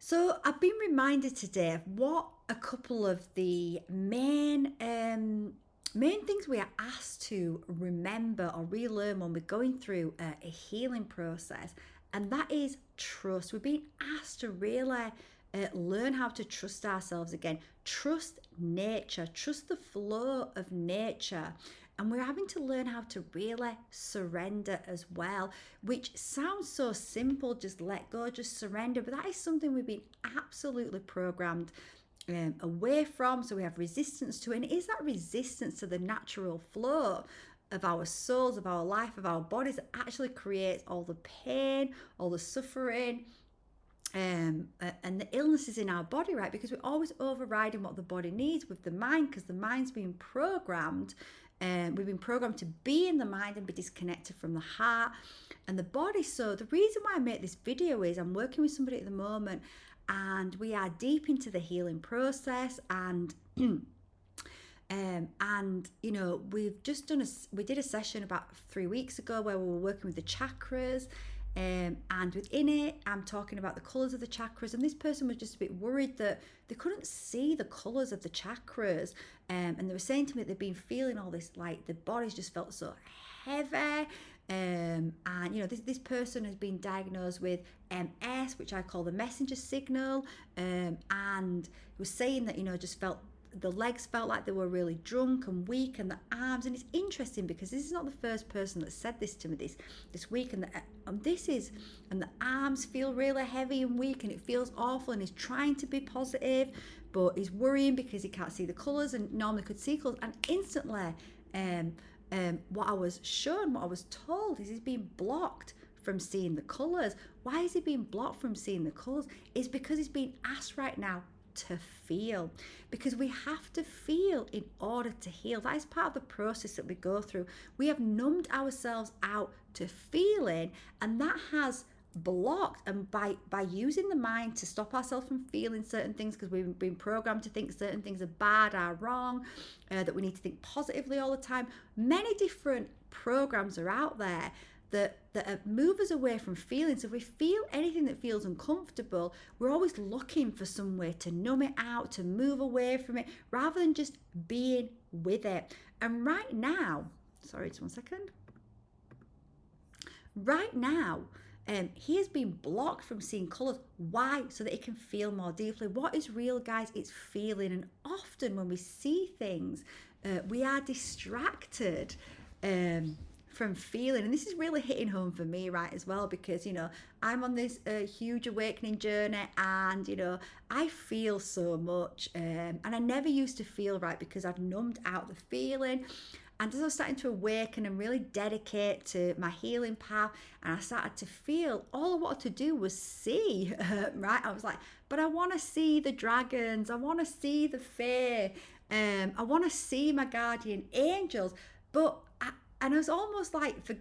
So I've been reminded today of what a couple of the main things we are asked to remember or relearn when we're going through a healing process, and that is trust. We're being asked to really learn how to trust ourselves again, trust nature, trust the flow of nature. And we're having to learn how to really surrender as well, which sounds so simple, just let go, just surrender. But that is something we've been absolutely programmed away from. So we have resistance to it. And it is that resistance to the natural flow of our souls, of our life, of our bodies that actually creates all the pain, all the suffering, and the illnesses in our body, right? Because we're always overriding what the body needs with the mind, because the mind's being programmed. We've been programmed to be in the mind and be disconnected from the heart and the body. So the reason why I make this video is I'm working with somebody at the moment, and we are deep into the healing process, and we've just we did a session about 3 weeks ago where we were working with the chakras. And within it, I'm talking about the colours of the chakras. And this person was just a bit worried that they couldn't see the colours of the chakras. And they were saying to me that they've been feeling all this, like the bodies just felt so heavy. This person has been diagnosed with MS, which I call the messenger signal. And was saying that, just felt the legs felt like they were really drunk and weak, and the arms. And it's interesting because this is not the first person that said this to me this week. And the arms feel really heavy and weak, and it feels awful. And he's trying to be positive, but he's worrying because he can't see the colours, and normally could see colours. And instantly, what I was shown, what I was told, is he's being blocked from seeing the colours. Why is he being blocked from seeing the colours? It's because he's being asked right now to feel, because we have to feel in order to heal. That is part of the process that we go through. We have numbed ourselves out to feeling, and that has blocked. And by using the mind to stop ourselves from feeling certain things, because we've been programmed to think certain things are bad, are wrong, that we need to think positively all the time. Many different programs are out there that move us away from feeling. So if we feel anything that feels uncomfortable, we're always looking for some way to numb it out, to move away from it, rather than just being with it. And right now, sorry, just 1 second. Right now, he has been blocked from seeing colours. Why? So that he can feel more deeply. What is real, guys? It's feeling. And often when we see things, we are distracted from feeling. And this is really hitting home for me, right, as well, because I'm on this huge awakening journey, and I feel so much, and I never used to feel, right, because I'd numbed out the feeling. And as I was starting to awaken and really dedicate to my healing path, and I started to feel, all I wanted to do was see, right? I was like, but I want to see the dragons, I want to see the fae, I want to see my guardian angels. And I was almost like, but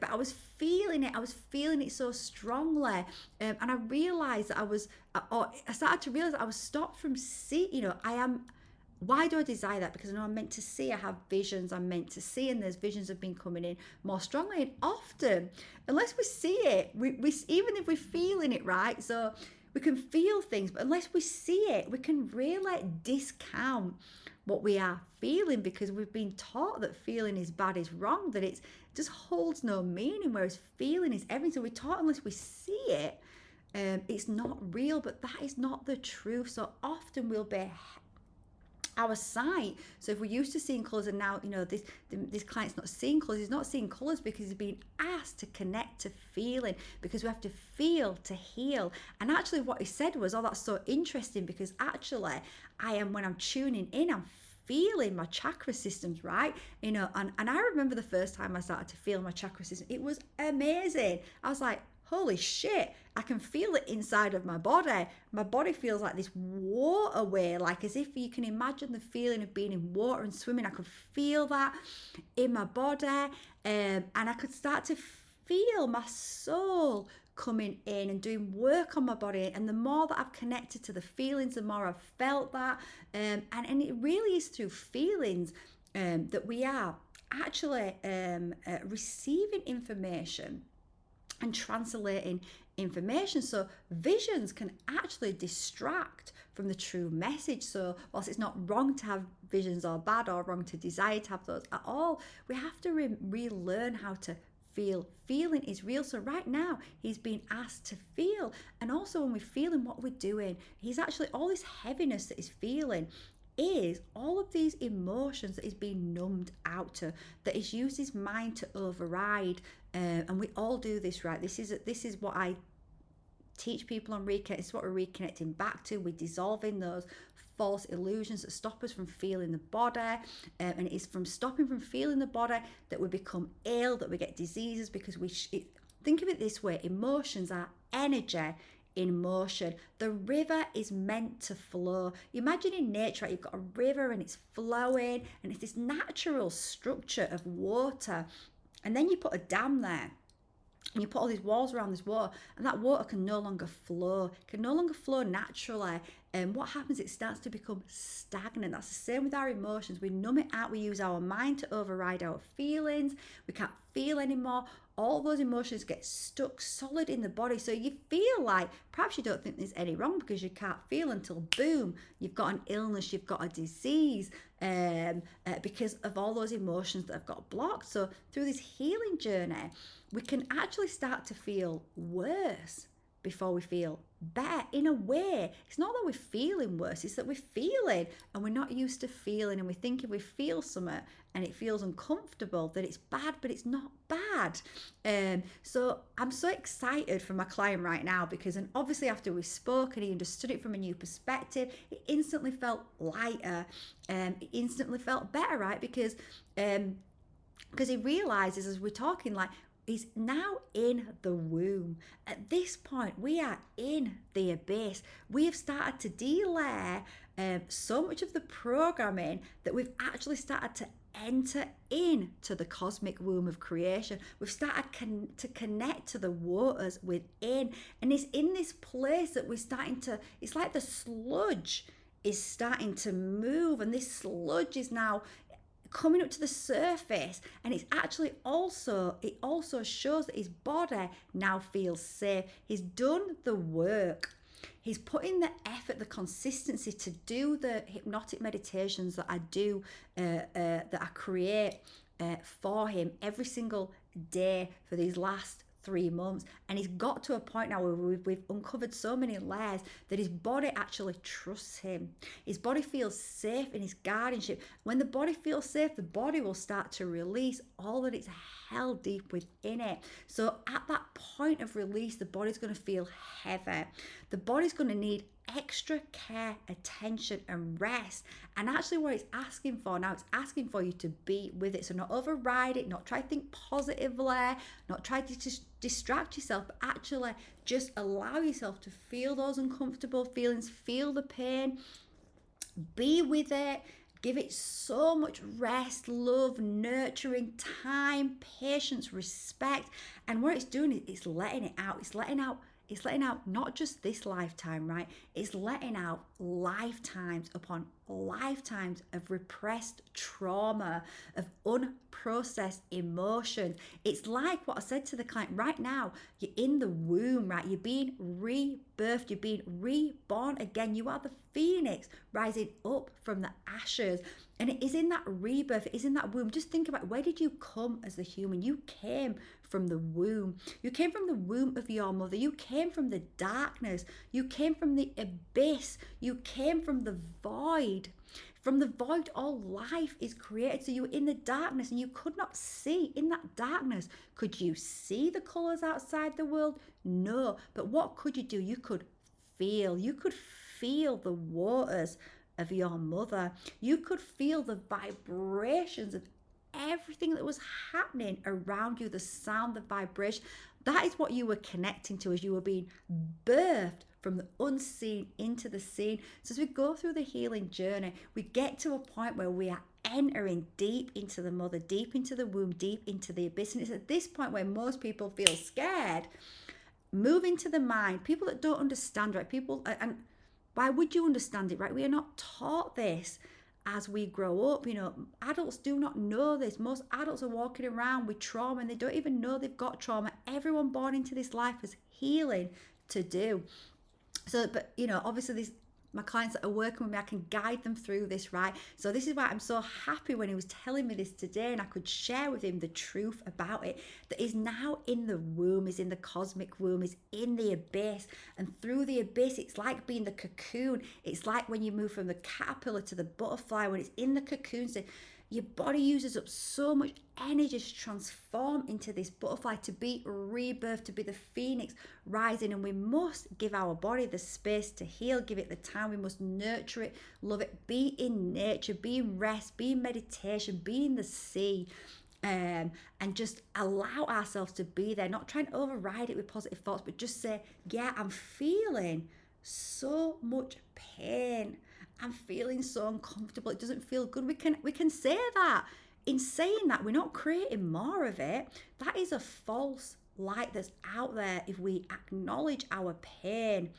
I was feeling it. I was feeling it so strongly. And I realized that I started to realize that I was stopped from seeing, why do I desire that? Because I know I'm meant to see. I have visions I'm meant to see, and there's visions have been coming in more strongly. And often, unless we see it, we even if we're feeling it, right? So we can feel things, but unless we see it, we can really discount what we are feeling, because we've been taught that feeling is bad, is wrong, that it just holds no meaning, whereas feeling is everything. So we're taught unless we see it, it's not real. But that is not the truth. So often we'll be our sight. So if we're used to seeing colours, and now this client's not seeing colours, he's not seeing colours because he's being asked to connect to feeling, because we have to feel to heal. And actually what he said was, oh, that's so interesting, because actually when I'm tuning in, I'm feeling my chakra systems, right? And I remember the first time I started to feel my chakra system, it was amazing. I was like, holy shit, I can feel it inside of my body. My body feels like this waterway, like as if you can imagine the feeling of being in water and swimming. I could feel that in my body, and I could start to feel my soul coming in and doing work on my body. And the more that I've connected to the feelings, the more I've felt that. And it really is through feelings that we are actually receiving information and translating information. So visions can actually distract from the true message. So whilst it's not wrong to have visions or bad or wrong to desire to have those at all, we have to relearn how to feel. Feeling is real. So right now he's being asked to feel. And also when we're feeling what we're doing, he's actually, all this heaviness that he's feeling is all of these emotions that he's being numbed out to, that he's used his mind to override. And we all do this, right? This is what I teach people on Reconnect. It's what we're reconnecting back to. We're dissolving those false illusions that stop us from feeling the body, and it is from stopping from feeling the body that we become ill, that we get diseases, because think of it this way: emotions are energy in motion. The river is meant to flow. You imagine in nature, right, you've got a river and it's flowing, and it's this natural structure of water, and then you put a dam there, and you put all these walls around this water, and that water can no longer flow, naturally. And what happens, it starts to become stagnant. That's the same with our emotions. We numb it out. We use our mind to override our feelings. We can't feel anymore. All those emotions get stuck solid in the body. So you feel like perhaps you don't think there's any wrong because you can't feel until boom, you've got an illness, you've got a disease, because of all those emotions that have got blocked. So through this healing journey, we can actually start to feel worse before we feel better. In a way, it's not that we're feeling worse, it's that we're feeling and we're not used to feeling, and we think if we feel something and it feels uncomfortable that it's bad, but it's not bad. So I'm so excited for my client right now, because, and obviously after we spoke and he understood it from a new perspective, it instantly felt lighter, it instantly felt better, right? Because he realizes, as we're talking, like, he's now in the womb. At this point, we are in the abyss. We have started to delayer so much of the programming that we've actually started to enter into the cosmic womb of creation. We've started to connect to the waters within. And it's in this place that we're starting to, it's like the sludge is starting to move, and this sludge is now coming up to the surface, and it's actually also, it also shows that his body now feels safe. He's done the work. He's put in the effort, the consistency to do the hypnotic meditations that I do, that I create for him every single day for these last 3 months. And he's got to a point now where we've uncovered so many layers that his body actually trusts him. His body feels safe in his guardianship. When the body feels safe, the body will start to release all that it's held deep within it. So at that point of release, the body's going to feel heavy. The body's going to need extra care, attention, and rest. And actually what it's asking for now, it's asking for you to be with it. So not override it, not try to think positively, not try to just distract yourself, but actually just allow yourself to feel those uncomfortable feelings, feel the pain, be with it. Give it so much rest, love, nurturing, time, patience, respect. And what it's doing is it's letting it out. It's letting out not just this lifetime, right? It's letting out lifetimes upon lifetimes of repressed trauma, of unprocessed emotions. It's like what I said to the client right now. You're in the womb, right? You're being rebirthed. You're being reborn again. You are the phoenix rising up from the ashes. And it is in that rebirth, it is in that womb. Just think about, where did you come as the human? You came from the womb. You came from the womb of your mother. You came from the darkness. You came from the abyss. You came from the void. From the void, all life is created. So you were in the darkness and you could not see. In that darkness, could you see the colours outside the world? No. But what could you do? You could feel. You could feel the waters of your mother. You could feel the vibrations of everything that was happening around you, the sound, the vibration. That is what you were connecting to as you were being birthed from the unseen into the seen. So as we go through the healing journey, we get to a point where we are entering deep into the mother, deep into the womb, deep into the abyss. And it's at this point where most people feel scared, move into the mind. People that don't understand, right? People, and why would you understand it, right? We are not taught this. as we grow up. Adults do not know this. Most adults are walking around with trauma and they don't even know they've got trauma. Everyone born into this life has healing to do. So, but obviously this, my clients that are working with me, I can guide them through this, right? So this is why I'm so happy when he was telling me this today, and I could share with him the truth about it, that is now in the womb, is in the cosmic womb, is in the abyss. And through the abyss, it's like being the cocoon. It's like when you move from the caterpillar to the butterfly, when it's in the cocoon. So your body uses up so much energy to transform into this butterfly, to be rebirth, to be the phoenix rising. And we must give our body the space to heal, give it the time. We must nurture it, love it, be in nature, be in rest, be in meditation, be in the sea. And just allow ourselves to be there, not try and override it with positive thoughts, but just say, yeah, I'm feeling so much pain. I'm feeling so uncomfortable. It doesn't feel good. We can say that. In saying that, we're not creating more of it. That is a false light that's out there. If we acknowledge our pain,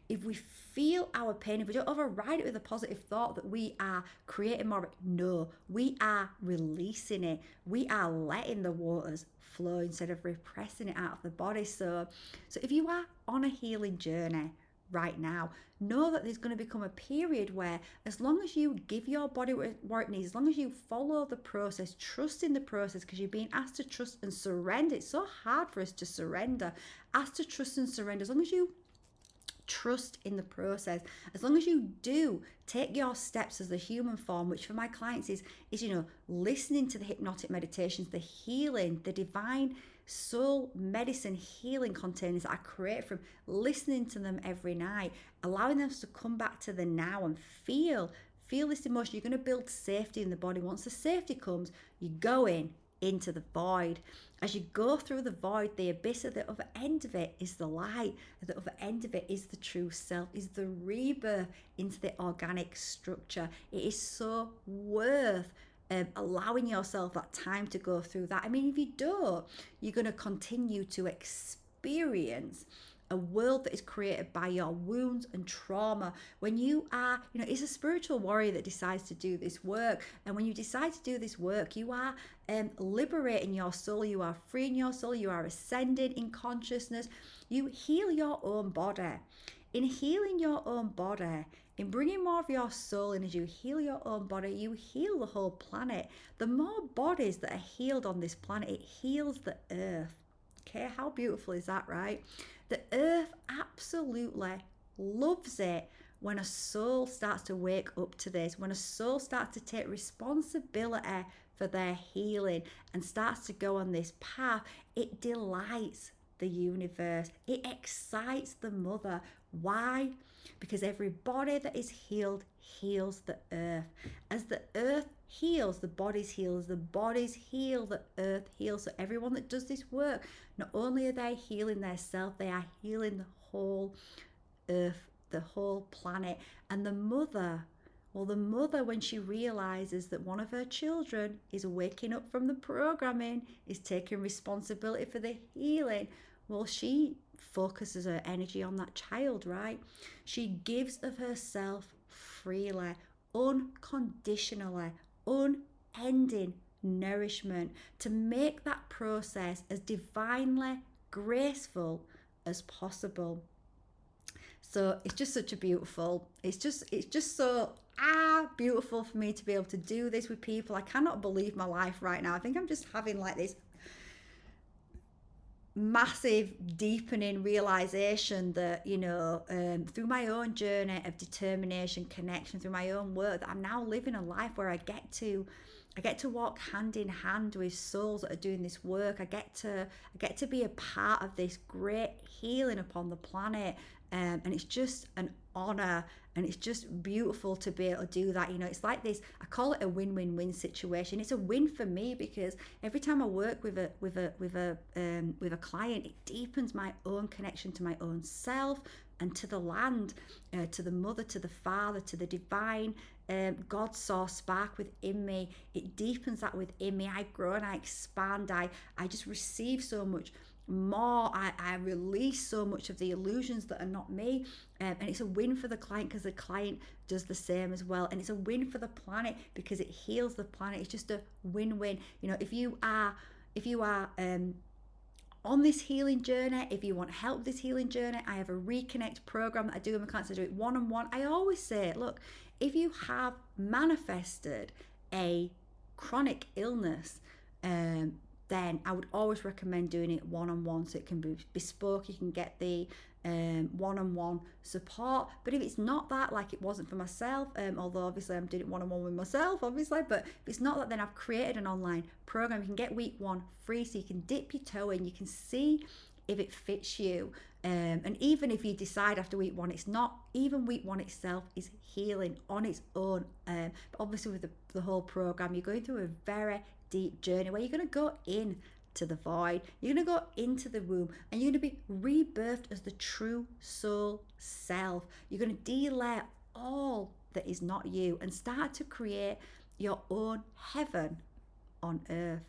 if we feel our pain, if we don't override it with a positive thought that we are creating more of it, no, we are releasing it. We are letting the waters flow instead of repressing it out of the body. So if you are on a healing journey right now, know that there's going to become a period where, as long as you give your body what it needs, as long as you follow the process, trust in the process, because you're being asked to trust and surrender. It's so hard for us to surrender. Asked to trust and surrender. As long as you trust in the process, as long as you do take your steps as the human form, which for my clients is listening to the hypnotic meditations, the healing, the divine soul medicine healing containers that I create from listening to them every night, allowing them to come back to the now and feel this emotion. You're going to build safety in the body. Once the safety comes, you go into the void. As you go through the void, the abyss, at the other end of it is the light. At the other end of it is the true self, is the rebirth into the organic structure. It is so worth allowing yourself that time to go through that. I mean, if you don't, you're going to continue to experience a world that is created by your wounds and trauma. When you are, it's a spiritual warrior that decides to do this work. And when you decide to do this work, you are liberating your soul, you are freeing your soul, you are ascending in consciousness. You heal your own body. In healing your own body, in bringing more of your soul in, as you heal your own body, you heal the whole planet. The more bodies that are healed on this planet, it heals the earth. Okay, how beautiful is that, right? The earth absolutely loves it when a soul starts to wake up to this, when a soul starts to take responsibility for their healing and starts to go on this path. It delights the universe. It excites the mother. Why? Because every body that is healed heals the earth. As the earth heals, the bodies heal. As the bodies heal, the earth heals. So everyone that does this work, not only are they healing their self, they are healing the whole earth, the whole planet. And the mother, when she realizes that one of her children is waking up from the programming, is taking responsibility for the healing, well, she focuses her energy on that child, right? She gives of herself freely, unconditionally, unending nourishment to make that process as divinely graceful as possible. So it's just such a beautiful, it's just so beautiful for me to be able to do this with people. I cannot believe my life right now. I think I'm just having like this massive deepening realization that through my own journey of determination, connection, through my own work, that I'm now living a life where I get to walk hand in hand with souls that are doing this work. I get to be a part of this great healing upon the planet, and it's just an honor, and it's just beautiful to be able to do that. It's like this, I call it a win-win-win situation. It's a win for me because every time I work with a client, it deepens my own connection to my own self and to the land, to the mother, to the father, to the divine God source spark within me. It deepens that within me. I grow and I expand. I just receive so much more. I release so much of the illusions that are not me. And it's a win for the client because the client does the same as well. And it's a win for the planet because it heals the planet. It's just a win-win. You know, if you are on this healing journey, if you want help with this healing journey, I have a Reconnect program that I do with my clients. I do it one-on-one. I always say, look, if you have manifested a chronic illness, then I would always recommend doing it one-on-one so it can be bespoke. You can get the one-on-one support. But if it's not that, like it wasn't for myself, although obviously I'm doing it one-on-one with myself, obviously, but if it's not that, then I've created an online program. You can get week 1 free, so you can dip your toe in, you can see if it fits you. And even if you decide after week 1 it's not, even week 1 itself is healing on its own. But obviously with the whole program, you're going through a very deep journey where you're going to go in to the void, you're going to go into the womb, and you're going to be rebirthed as the true soul self. You're going to de-layer all that is not you and start to create your own heaven on earth.